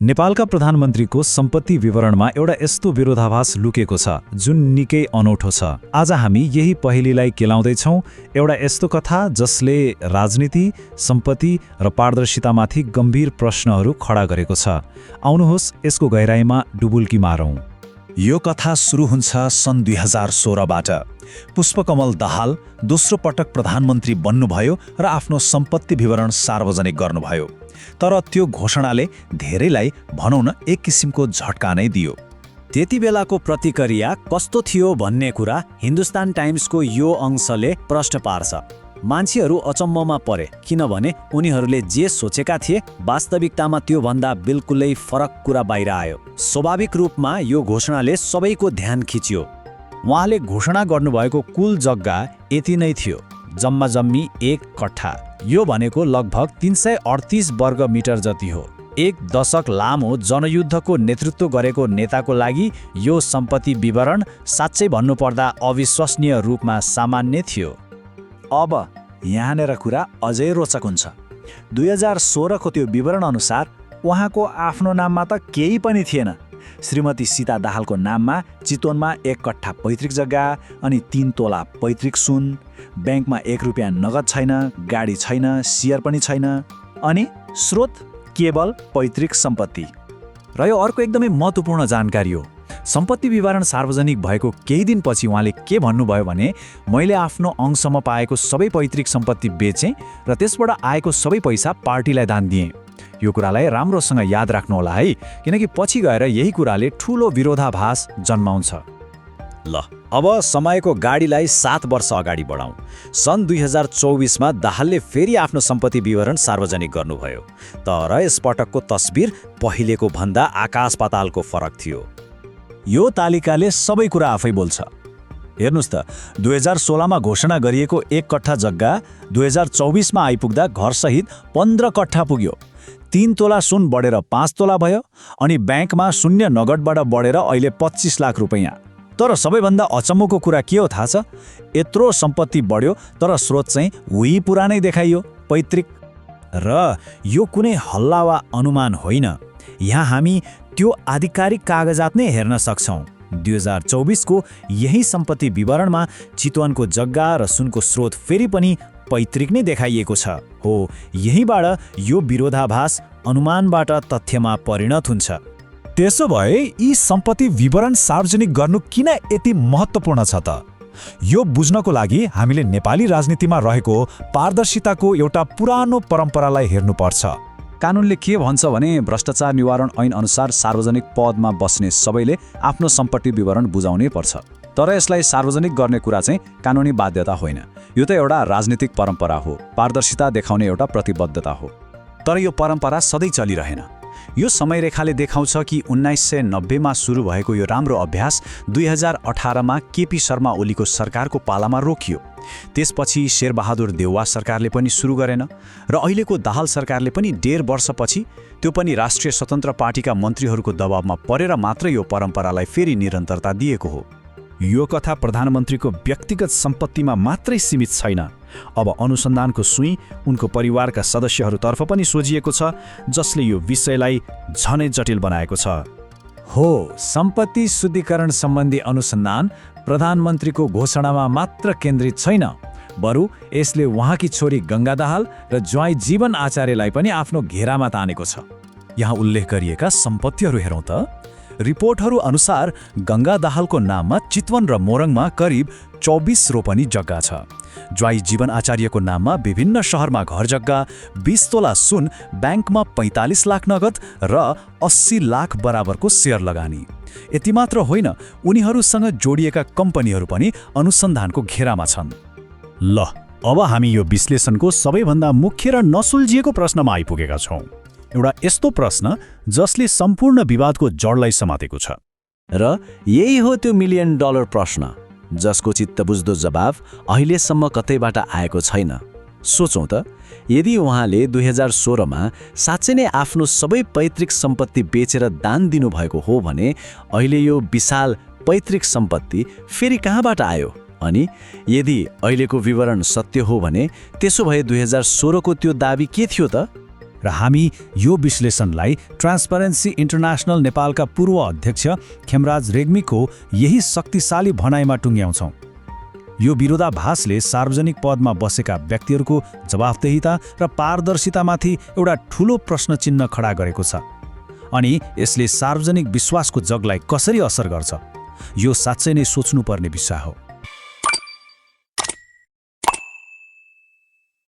नेपालका प्रधानमन्त्रीको सम्पत्ति विवरणमा एउटा यस्तो विरोधाभास लुकेको छ जुन निकै अनौठो छ। आज हामी यही पहेलीलाई केलाउँदैछौँ, एउटा यस्तो कथा जसले राजनीति, सम्पत्ति र पारदर्शितामाथि गम्भीर प्रश्नहरू खडा गरेको छ। आउनुहोस् यसको गहिराईमा डुबुल्की मारौँ। यो कथा सुरु हुन्छ सन् 2016बाट। पुष्पकमल दाहाल दोस्रो पटक प्रधानमन्त्री बन्नुभयो र आफ्नो सम्पत्ति विवरण सार्वजनिक गर्नुभयो। तर त्यो घोषणाले धेरैलाई भनौँ न एक किसिमको झट्का नै दियो। त्यति बेलाको प्रतिक्रिया कस्तो थियो भन्ने कुरा हिन्दुस्तान टाइम्सको यो अंशले प्रश्न पार्छ। मान्छेहरू अचम्ममा परे, किनभने उनीहरूले जे सोचेका थिए वास्तविकतामा त्योभन्दा बिल्कुलै फरक कुरा बाहिर आयो। स्वाभाविक रूपमा यो घोषणाले सबैको ध्यान खिच्यो। उहाँले घोषणा गर्नुभएको कुल जग्गा यति नै थियो, जम्मा जम्मी 1 कट्ठा। यो भनेको लगभग 338 वर्ग मिटर जति हो। एक दशक लामो जनयुद्धको नेतृत्व गरेको नेताको लागि यो सम्पत्ति विवरण साँच्चै भन्नुपर्दा अविश्वसनीय रूपमा सामान्य थियो। अब यहाँनेर कुरा अझै रोचक हुन्छ। 2016को त्यो विवरण अनुसार उहाँको आफ्नो नाममा त केही पनि थिएन। श्रीमती सीता दाहालको नाममा चितवनमा 1 कट्ठा पैतृक जग्गा अनि 3 तोला पैतृक सुन, ब्याङ्कमा 1 रुपियाँ नगद छैन, गाडी छैन, सेयर पनि छैन, अनि स्रोत केवल पैतृक सम्पत्ति। र यो अर्को एकदमै महत्त्वपूर्ण जानकारी हो। सम्पत्ति विवरण सार्वजनिक भएको केही दिनपछि उहाँले के भन्नुभयो भने, मैले आफ्नो अंशमा पाएको सबै पैतृक सम्पत्ति बेचेँ र त्यसबाट आएको सबै पैसा पार्टीलाई दान दिएँ। यो कुरालाई राम्रोसँग याद राख्नुहोला है, किनकि पछि गएर यही कुराले ठूलो विरोधाभास जन्माउँछ। ल अब समयको गाडीलाई 7 वर्ष अगाडि बढाउँ। सन् 2024मा दाहालले फेरि आफ्नो सम्पत्ति विवरण सार्वजनिक गर्नुभयो। तर यसपटकको तस्बिर पहिलेको भन्दा आकाश पातालको फरक थियो। यो तालिकाले सबै कुरा आफै बोल्छ। हेर्नुस् त, 2016मा घोषणा गरिएको 1 कट्ठा जग्गा 2024मा आइपुग्दा घरसहित 15 कट्ठा पुग्यो। 3 तोला सुन बढेर 5 तोला भयो अनि ब्याङ्कमा शून्य नगदबाट बढेर अहिले 25 लाख रुपैयाँ। तर सबैभन्दा अचम्मको कुरा के हो थाहा छ? यत्रो सम्पत्ति बढ्यो तर स्रोत चाहिँ उही पुरानै देखाइयो, पैतृक। र यो कुनै हल्ला वा अनुमान होइन। यहाँ हामी त्यो आधिकारिक कागजात नै हेर्न सक्छौँ। 2024को यही सम्पत्ति विवरणमा चितवनको जग्गा र सुनको स्रोत फेरि पनि पैतृक नै देखाइएको छ। हो, यहीबाट यो विरोधाभास अनुमानबाट तथ्यमा परिणत हुन्छ। त्यसो भए यी सम्पत्ति विवरण सार्वजनिक गर्नु किन यति महत्त्वपूर्ण छ त? यो बुझ्नको लागि हामीले नेपाली राजनीतिमा रहेको पारदर्शिताको एउटा पुरानो परम्परालाई हेर्नुपर्छ। कानुनले के भन्छ भने भ्रष्टाचार निवारण ऐन अनुसार सार्वजनिक पदमा बस्ने सबैले आफ्नो सम्पत्ति विवरण बुझाउनै पर्छ। तर यसलाई सार्वजनिक गर्ने कुरा चाहिँ कानुनी बाध्यता होइन। यो त एउटा राजनीतिक परम्परा हो, पारदर्शिता देखाउने एउटा प्रतिबद्धता हो। तर यो परम्परा सधैँ चलिरहेन। यो समयरेखाले देखाउँछ कि 1990मा सुरु भएको यो राम्रो अभ्यास 2018मा केपी शर्मा ओलीको सरकारको पालामा रोकियो। त्यसपछि शेरबहादुर देउवा सरकारले पनि सुरु गरेन र अहिलेको दाहाल सरकारले पनि 1.5 वर्षपछि, त्यो पनि राष्ट्रिय स्वतन्त्र पार्टीका मन्त्रीहरूको दबावमा परेर मात्र यो परम्परालाई फेरि निरन्तरता दिएको हो। यो कथा प्रधानमन्त्रीको व्यक्तिगत सम्पत्तिमा मात्रै सीमित छैन। अब अनुसन्धानको सुई उनको परिवारका सदस्यहरूतर्फ पनि सोझिएको छ, जसले यो विषयलाई झनै जटिल बनाएको छ। हो, सम्पत्ति शुद्धिकरण सम्बन्धी अनुसन्धान प्रधानमन्त्रीको घोषणामा मात्र केन्द्रित छैन, बरु यसले उहाँकी छोरी गङ्गा दाहाल र ज्वाइँ जीवन आचार्यलाई पनि आफ्नो घेरामा तानेको छ। यहाँ उल्लेख गरिएका सम्पत्तिहरू हेरौँ त। रिपोर्टहरू अनुसार गङ्गा दाहालको नाममा चितवन र मोरङमा करिब 24 रोपनी जग्गा छ। ज्वाइँ जीवन आचार्यको नाममा विभिन्न शहरमा घर जग्गा, 20 तोला सुन, ब्याङ्कमा 45 लाख नगद र 80 लाख बराबरको सेयर लगानी। यति मात्र होइन, उनीहरूसँग जोडिएका कम्पनीहरू पनि अनुसन्धानको घेरामा छन्। ल अब हामी यो विश्लेषणको सबैभन्दा मुख्य र नसुल्झिएको प्रश्नमा आइपुगेका छौँ। एउटा यस्तो प्रश्न जसले सम्पूर्ण विवादको जडलाई समातेको छ। र यही हो त्यो $1 मिलियन प्रश्न, जसको चित्तबुझ्दो जवाब अहिलेसम्म कतैबाट आएको छैन। सोचौँ त, यदि उहाँले 2016मा साँच्चै नै आफ्नो सबै पैतृक सम्पत्ति बेचेर दान दिनुभएको हो भने अहिले यो विशाल पैतृक सम्पत्ति फेरि कहाँबाट आयो? अनि यदि अहिलेको विवरण सत्य हो भने त्यसो भए 2016को त्यो दाबी के थियो त? र हामी यो विश्लेषणलाई ट्रान्सपरेन्सी इन्टरनेसनल नेपालका पूर्व अध्यक्ष खेमराज रेग्मीको यही शक्तिशाली भनाइमा टुङ्ग्याउँछौँ। यो विरोधाभासले सार्वजनिक पदमा बसेका व्यक्तिहरूको जवाफदेहिता र पारदर्शितामाथि एउटा ठूलो प्रश्नचिह्न खडा गरेको छ। अनि यसले सार्वजनिक विश्वासको जगलाई कसरी असर गर्छ, यो साँच्चै नै सोच्नुपर्ने विषय हो।